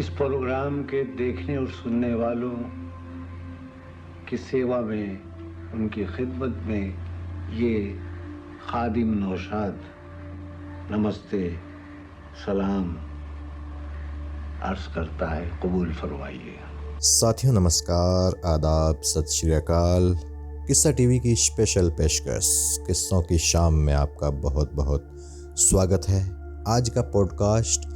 इस प्रोग्राम के देखने और सुनने वालों की सेवा में, उनकी खिदमत में ये खादिम नौशाद नमस्ते सलाम अर्ज करता है। कबूल फरमाइए। साथियों नमस्कार, आदाब, सत श्री अकाल। किस्सा टीवी की स्पेशल पेशकश किस्सों की शाम में आपका बहुत बहुत स्वागत है। आज का पॉडकास्ट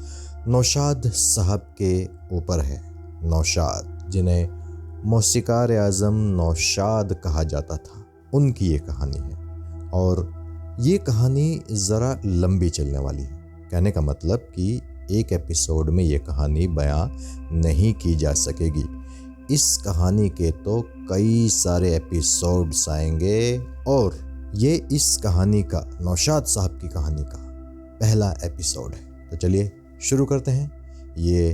नौशाद साहब के ऊपर है। नौशाद, जिन्हें मौसीकार आज़म नौशाद कहा जाता था, उनकी ये कहानी है और ये कहानी ज़रा लंबी चलने वाली है। कहने का मतलब कि एक एपिसोड में ये कहानी बयां नहीं की जा सकेगी। इस कहानी के तो कई सारे एपिसोड्स आएंगे और ये इस कहानी का, नौशाद साहब की कहानी का पहला एपिसोड है। तो चलिए शुरू करते हैं। ये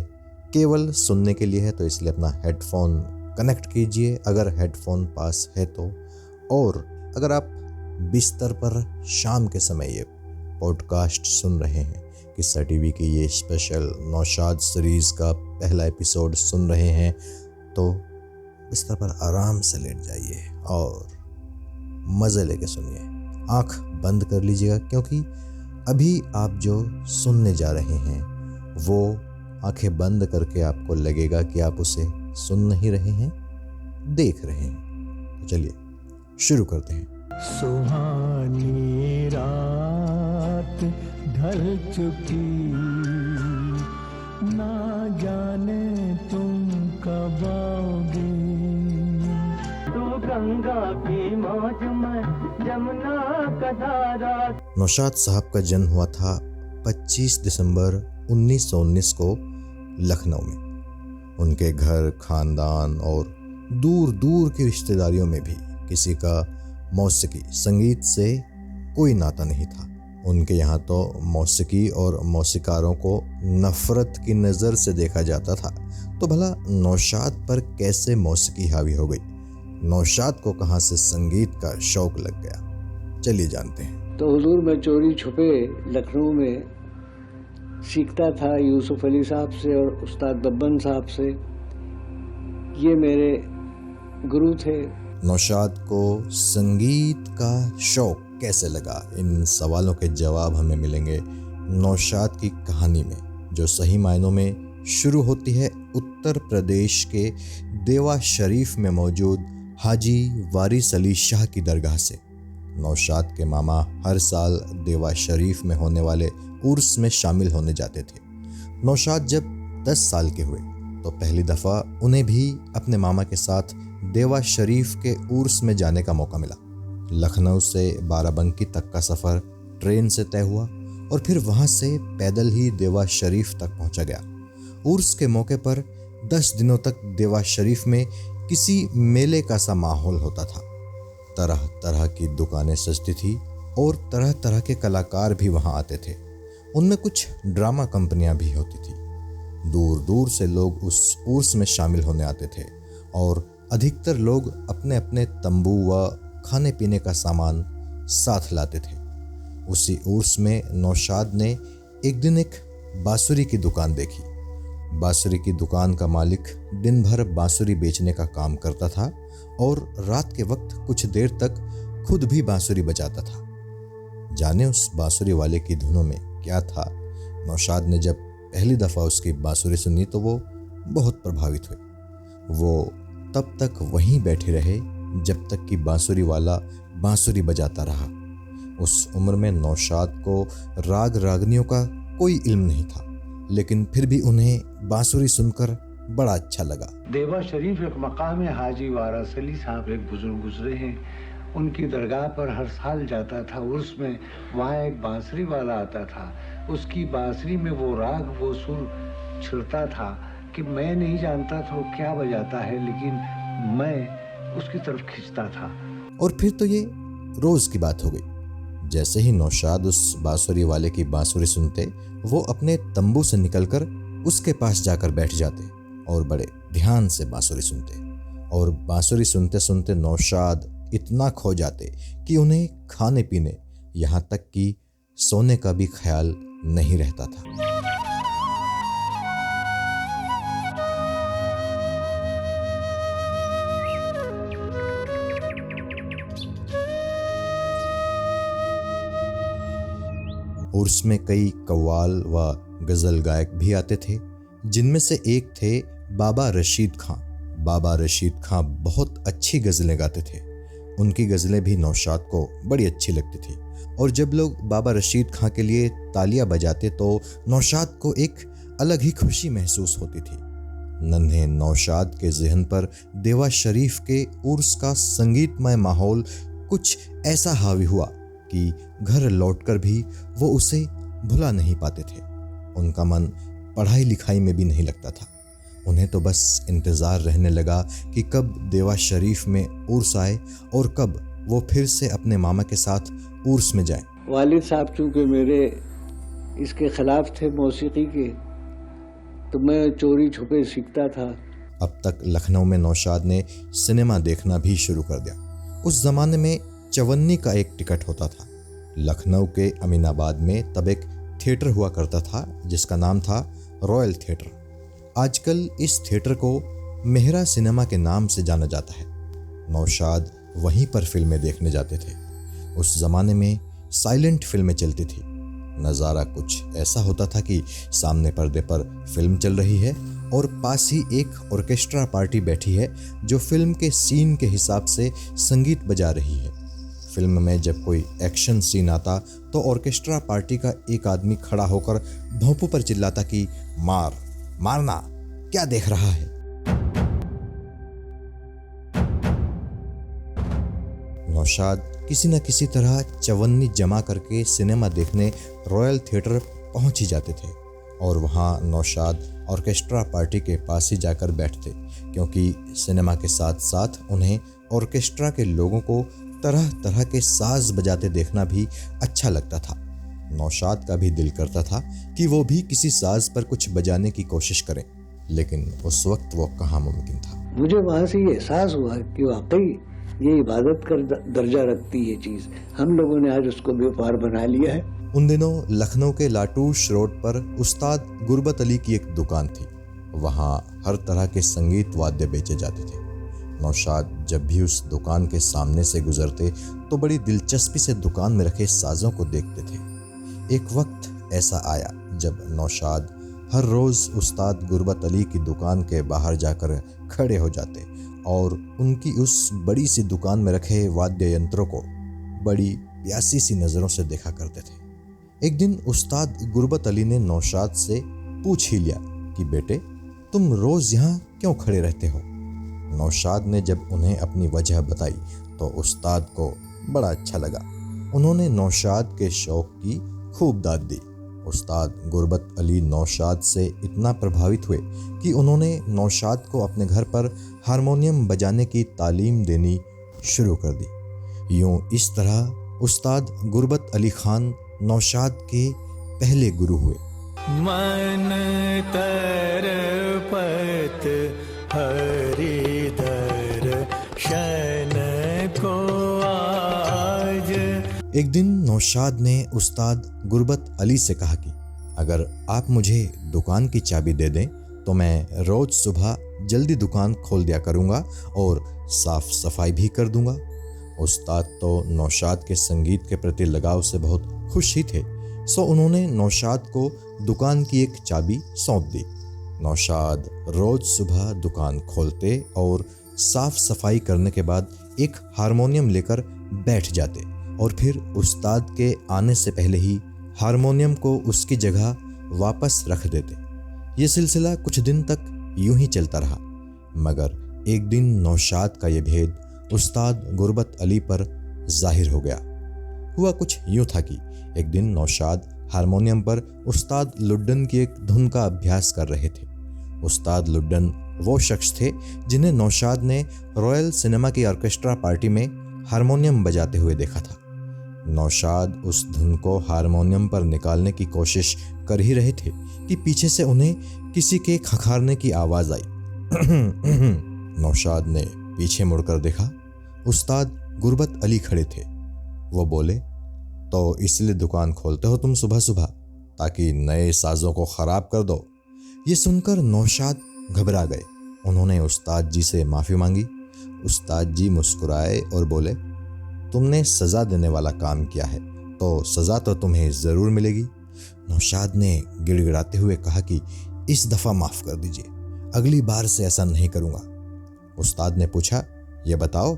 केवल सुनने के लिए है, तो इसलिए अपना हेडफोन कनेक्ट कीजिए अगर हेडफोन पास है तो। और अगर आप बिस्तर पर शाम के समय ये पॉडकास्ट सुन रहे हैं, किस्सा टीवी की ये स्पेशल नौशाद सीरीज़ का पहला एपिसोड सुन रहे हैं, तो बिस्तर पर आराम से लेट जाइए और मज़े लेके सुनिए। आँख बंद कर लीजिएगा, क्योंकि अभी आप जो सुनने जा रहे हैं वो आंखें बंद करके आपको लगेगा कि आप उसे सुन नहीं रहे हैं, देख रहे हैं। तो चलिए शुरू करते हैं। सुहानी रात ढल चुकी, ना जाने तुम कब आओगे। तू गंगा की मौज में, जमुना का धारा। नौशाद साहब का जन्म हुआ था 25 दिसंबर 1919 को लखनऊ में। उनके घर, खानदान और दूर दूर की रिश्तेदारियों में भी किसी का मौसीकी, संगीत से कोई नाता नहीं था। उनके यहाँ तो मौसीकी और मौसीकारों को नफ़रत की नज़र से देखा जाता था। तो भला नौशाद पर कैसे मौसीकी हावी हो गई? नौशाद को कहाँ से संगीत का शौक लग गया? चलिए जानते हैं। तो हुजूर, मैं चोरी छुपे लखनऊ में सीखता था यूसुफ अली साहब से और उस्ताद बब्बन साहब से। ये मेरे गुरु थे। नौशाद को संगीत का शौक कैसे लगा? इन सवालों के जवाब हमें मिलेंगे नौशाद की कहानी में, जो सही मायनों में शुरू होती है उत्तर प्रदेश के देवा शरीफ में मौजूद हाजी वारिस अली शाह की दरगाह से। नौशाद के मामा हर साल देवा शरीफ में होने वाले उर्स में शामिल होने जाते थे। नौशाद जब 10 साल के हुए तो पहली दफ़ा उन्हें भी अपने मामा के साथ देवा शरीफ के उर्स में जाने का मौका मिला। लखनऊ से बाराबंकी तक का सफ़र ट्रेन से तय हुआ और फिर वहाँ से पैदल ही देवा शरीफ तक पहुँचा गया। उर्स के मौके पर 10 दिनों तक देवा शरीफ में किसी मेले का सा माहौल होता था। तरह तरह की दुकानें सजती थी और तरह तरह के कलाकार भी वहाँ आते थे। उनमें कुछ ड्रामा कंपनियाँ भी होती थी। दूर दूर से लोग उस उर्स में शामिल होने आते थे और अधिकतर लोग अपने अपने तंबू व खाने पीने का सामान साथ लाते थे। उसी उर्स में नौशाद ने एक दिन एक बांसुरी की दुकान देखी। बांसुरी की दुकान का मालिक दिन भर बांसुरी बेचने का काम करता था और रात के वक्त कुछ देर तक खुद भी बांसुरी बजाता था। जाने उस बांसुरी वाले की धुनों में क्या था। नौशाद ने जब पहली दफ़ा उसकी बांसुरी सुनी तो वो बहुत प्रभावित हुए। वो तब तक वहीं बैठे रहे जब तक कि बांसुरी वाला बांसुरी बजाता रहा। उस उम्र में नौशाद को राग रागनियों का कोई इल्म नहीं था, लेकिन फिर भी उन्हें बांसुरी सुनकर बड़ा अच्छा लगा। देवा शरीफ एक मकाम है। हाजी वारिस अली साहब एक बुजुर्ग गुजरे हैं, उनकी दरगाह पर हर साल जाता था उर्स में। वहाँ एक बांसुरी वाला आता था। उसकी बांसुरी में वो राग, वो सुर छिड़ता था कि मैं नहीं जानता था वो क्या बजाता है, लेकिन मैं उसकी तरफ खींचता था। और फिर तो ये रोज़ की बात हो गई। जैसे ही नौशाद उस बांसुरी वाले की बांसुरी सुनते, वो अपने तंबू से निकलकर उसके पास जाकर बैठ जाते और बड़े ध्यान से बांसुरी सुनते। और बांसुरी सुनते सुनते नौशाद इतना खो जाते कि उन्हें खाने पीने, यहाँ तक कि सोने का भी ख्याल नहीं रहता था। उर्स में कई कव्वाल व गज़ल गायक भी आते थे, जिनमें से एक थे बाबा रशीद खां। बाबा रशीद खां बहुत अच्छी गज़लें गाते थे। उनकी गज़लें भी नौशाद को बड़ी अच्छी लगती थी और जब लोग बाबा रशीद खां के लिए तालियां बजाते तो नौशाद को एक अलग ही खुशी महसूस होती थी। नन्हे नौशाद के ज़हन पर देवा शरीफ के उर्स का संगीतमय माहौल कुछ ऐसा हावी हुआ कि घर लौटकर भी वो उसे भुला नहीं पाते थे। उनका मन पढ़ाई लिखाई में भी नहीं लगता था। उन्हें तो बस इंतज़ार रहने लगा कि कब देवा शरीफ में उर्स आए और कब वो फिर से अपने मामा के साथ उर्स में जाएं। वालिद साहब चूँकि मेरे इसके ख़िलाफ़ थे मौसीकी के, तो मैं चोरी छुपे सीखता था। अब तक लखनऊ में नौशाद ने सिनेमा देखना भी शुरू कर दिया। उस ज़माने में चवन्नी का एक टिकट होता था। लखनऊ के अमीनाबाद में तब एक थिएटर हुआ करता था जिसका नाम था रॉयल थिएटर। आजकल इस थिएटर को मेहरा सिनेमा के नाम से जाना जाता है। नौशाद वहीं पर फिल्में देखने जाते थे। उस ज़माने में साइलेंट फिल्में चलती थी। नज़ारा कुछ ऐसा होता था कि सामने पर्दे पर फिल्म चल रही है और पास ही एक ऑर्केस्ट्रा पार्टी बैठी है जो फिल्म के सीन के हिसाब से संगीत बजा रही है। फिल्म में जब कोई एक्शन सीन आता तो ऑर्केस्ट्रा पार्टी का एक आदमी खड़ा होकर भोंपू पर चिल्लाता कि मार, मारना, क्या देख रहा है। नौशाद किसी न किसी तरह चवन्नी जमा करके सिनेमा देखने रॉयल थिएटर पहुंच ही जाते थे और वहां नौशाद ऑर्केस्ट्रा पार्टी के पास ही जाकर बैठते, क्योंकि सिनेमा के साथ साथ उन्हें ऑर्केस्ट्रा के लोगों को तरह तरह के साज बजाते देखना भी अच्छा लगता था। नौशाद का भी दिल करता था कि वो भी किसी साज पर कुछ बजाने की कोशिश करें, लेकिन उस वक्त वो कहाँ मुमकिन था। मुझे वहाँ से ये एहसास हुआ कि वाकई ये इबादत का दर्जा रखती है चीज़। हम लोगों ने आज उसको व्यापार बना लिया है। उन दिनों लखनऊ के लाटूश रोड पर उस्ताद गुरबत अली की एक दुकान थी। वहाँ हर तरह के संगीत वाद्य बेचे जाते थे। नौशाद जब भी उस दुकान के सामने से गुजरते तो बड़ी दिलचस्पी से दुकान में रखे साजों को देखते थे। एक वक्त ऐसा आया जब नौशाद हर रोज़ उस्ताद गुरबत अली की दुकान के बाहर जाकर खड़े हो जाते और उनकी उस बड़ी सी दुकान में रखे वाद्य यंत्रों को बड़ी प्यासी सी नज़रों से देखा करते थे। एक दिन उस्ताद गुरबत अली ने नौशाद से पूछ ही लिया कि बेटे, तुम रोज़ यहाँ क्यों खड़े रहते हो। नौशाद ने जब उन्हें अपनी वजह बताई तो उस्ताद को बड़ा अच्छा लगा। उन्होंने नौशाद के शौक़ की खूब दाद दी। उस्ताद गुरबत अली नौशाद से इतना प्रभावित हुए कि उन्होंने नौशाद को अपने घर पर हारमोनियम बजाने की तालीम देनी शुरू कर दी। यूं इस तरह उस्ताद गुरबत अली खान नौशाद के पहले गुरु हुए। मन तरपत हरिदर शन को आज। एक दिन नौशाद ने उस्ताद गुरबत अली से कहा कि अगर आप मुझे दुकान की चाबी दे दें तो मैं रोज़ सुबह जल्दी दुकान खोल दिया करूँगा और साफ सफाई भी कर दूँगा। उस्ताद तो नौशाद के संगीत के प्रति लगाव से बहुत खुश ही थे, सो उन्होंने नौशाद को दुकान की एक चाबी सौंप दी। नौशाद रोज़ सुबह दुकान खोलते और साफ सफाई करने के बाद एक हारमोनियम लेकर बैठ जाते और फिर उस्ताद के आने से पहले ही हारमोनियम को उसकी जगह वापस रख देते। ये सिलसिला कुछ दिन तक यूं ही चलता रहा, मगर एक दिन नौशाद का यह भेद उस्ताद गुरबत अली पर जाहिर हो गया। हुआ कुछ यूं था कि एक दिन नौशाद हारमोनियम पर उस्ताद लुड्डन की एक धुन का अभ्यास कर रहे थे। उस्ताद लुड्डन वो शख्स थे जिन्हें नौशाद ने रॉयल सिनेमा की ऑर्केस्ट्रा पार्टी में हारमोनियम बजाते हुए देखा था। नौशाद उस धुन को हारमोनियम पर निकालने की कोशिश कर ही रहे थे कि पीछे से उन्हें किसी के खखारने की आवाज़ आई। नौशाद ने पीछे मुड़कर देखा, उस्ताद गुरबत अली खड़े थे। वो बोले, तो इसलिए दुकान खोलते हो तुम सुबह सुबह ताकि नए साजों को ख़राब कर दो। ये सुनकर नौशाद घबरा गए। उन्होंने उस्ताद जी से माफ़ी मांगी। उस्ताद जी मुस्कुराए और बोले, तुमने सज़ा देने वाला काम किया है तो सज़ा तो तुम्हें ज़रूर मिलेगी। नौशाद ने गिड़गिड़ाते हुए कहा कि इस दफ़ा माफ़ कर दीजिए, अगली बार से ऐसा नहीं करूँगा। उस्ताद ने पूछा, ये बताओ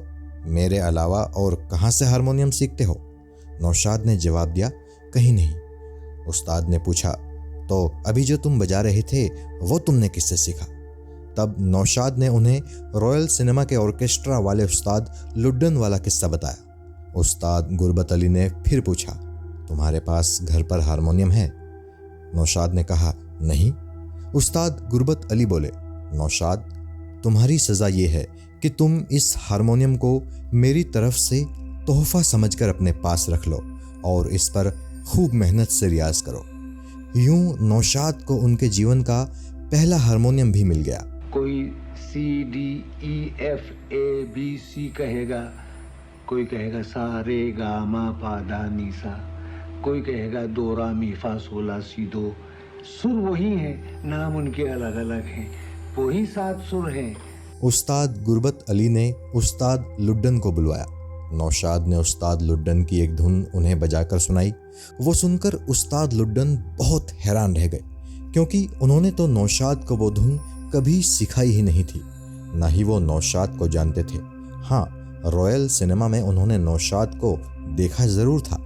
मेरे अलावा और कहाँ से हारमोनियम सीखते हो? नौशाद ने जवाब दिया, कहीं नहीं। उस्ताद ने पूछा, तो अभी जो तुम बजा रहे थे वो तुमने किससे सीखा? तब नौशाद ने उन्हें रॉयल सिनेमा के ऑर्केस्ट्रा वाले उस्ताद लुड्डन वाला किस्सा बताया। उस्ताद गुरबत अली ने फिर पूछा, तुम्हारे पास घर पर हारमोनियम है? नौशाद ने कहा, नहीं। उस्ताद गुरबत अली बोले, नौशाद, तुम्हारी सज़ा ये है कि तुम इस हारमोनियम को मेरी तरफ से तोहफा समझकर अपने पास रख लो और इस पर खूब मेहनत से रियाज करो। यूं नौशाद को उनके जीवन का पहला हारमोनियम भी मिल गया। कोई CDEFABC कहेगा, कोई कहेगा सा रे गा मा पा धा नी सा, कोई कहेगा दो रा मी फा सोला सी दो। सुर वही हैं, नाम उनके अलग अलग हैं, वही 7 सुर हैं। उस्ताद गुरबत अली ने उस्ताद लुड्डन को बुलवाया। नौशाद ने उस्ताद लुड्डन की एक धुन उन्हें बजाकर सुनाई। वो सुनकर उस्ताद लुड्डन बहुत हैरान रह गए, क्योंकि उन्होंने तो नौशाद को वो धुन कभी सिखाई ही नहीं थी, ना ही वो नौशाद को जानते थे। हाँ, रॉयल सिनेमा में उन्होंने नौशाद को देखा ज़रूर था,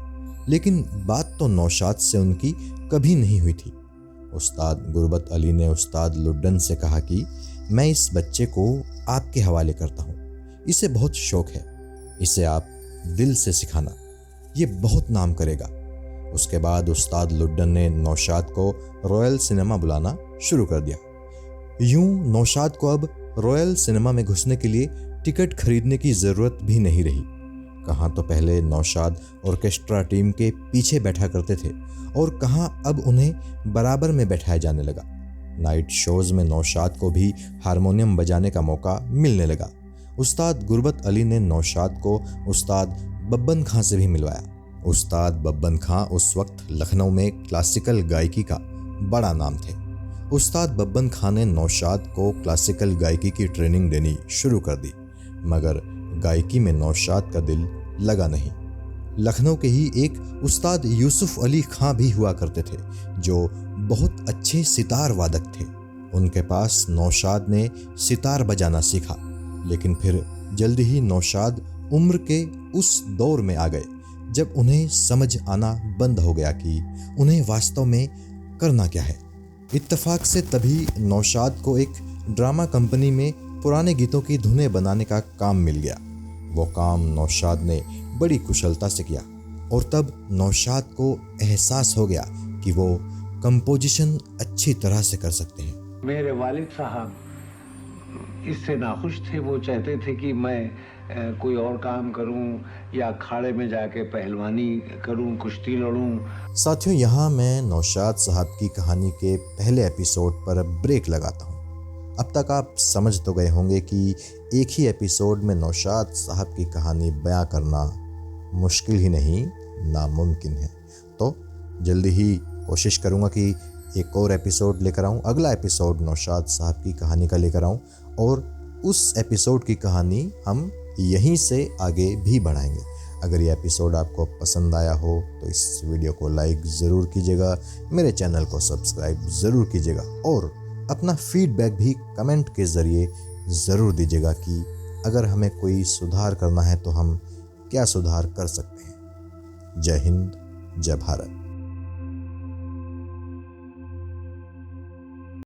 लेकिन बात तो नौशाद से उनकी कभी नहीं हुई थी। उस्ताद गुरबत अली ने उस्ताद लुड्डन से कहा कि मैं इस बच्चे को आपके हवाले करता हूँ, इसे बहुत शौक है, इसे आप दिल से सिखाना, ये बहुत नाम करेगा। उसके बाद उस्ताद लुड्डन ने नौशाद को रॉयल सिनेमा बुलाना शुरू कर दिया। यूं नौशाद को अब रॉयल सिनेमा में घुसने के लिए टिकट खरीदने की ज़रूरत भी नहीं रही। कहाँ तो पहले नौशाद ऑर्केस्ट्रा टीम के पीछे बैठा करते थे और कहाँ अब उन्हें बराबर में बैठाया जाने लगा। नाइट शोज़ में नौशाद को भी हारमोनियम बजाने का मौका मिलने लगा। उस्ताद गुरबत अली ने नौशाद को उस्ताद बब्बन खां से भी मिलवाया। उस्ताद बब्बन खां उस वक्त लखनऊ में क्लासिकल गायकी का बड़ा नाम थे। उस्ताद बब्बन खां ने नौशाद को क्लासिकल गायकी की ट्रेनिंग देनी शुरू कर दी, मगर गायकी में नौशाद का दिल लगा नहीं। लखनऊ के ही एक उस्ताद यूसुफ अली खां भी हुआ करते थे, जो बहुत अच्छे सितार वादक थे। उनके पास नौशाद ने सितार बजाना सीखा, लेकिन फिर जल्दी ही नौशाद उम्र के उस दौर में आ गए जब उन्हें समझ आना बंद हो गया कि उन्हें वास्तव में करना क्या है। इत्तेफाक से तभी नौशाद को एक ड्रामा कंपनी में पुराने गीतों की धुनें बनाने का काम मिल गया। वो काम नौशाद ने बड़ी कुशलता से किया और तब नौशाद को एहसास हो गया कि वो कंपोजिशन अच्छी तरह से कर सकते हैं। मेरे वालिद साहब इससे नाखुश थे। वो चाहते थे कि मैं कोई और काम करूं या अखाड़े में जाके पहलवानी करूं, कुश्ती लड़ूं। साथियों, यहाँ मैं नौशाद साहब की कहानी के पहले एपिसोड पर ब्रेक लगाता हूँ। अब तक आप समझ तो गए होंगे कि एक ही एपिसोड में नौशाद साहब की कहानी बयां करना मुश्किल ही नहीं, नामुमकिन है। तो जल्दी ही कोशिश करूँगा कि एक और एपिसोड लेकर आऊँ। अगला एपिसोड नौशाद साहब की कहानी का लेकर आऊँ और उस एपिसोड की कहानी हम यहीं से आगे भी बढ़ाएंगे। अगर ये एपिसोड आपको पसंद आया हो तो इस वीडियो को लाइक ज़रूर कीजिएगा, मेरे चैनल को सब्सक्राइब ज़रूर कीजिएगा और अपना फीडबैक भी कमेंट के ज़रिए ज़रूर दीजिएगा कि अगर हमें कोई सुधार करना है तो हम क्या सुधार कर सकते हैं। जय हिंद, जय भारत।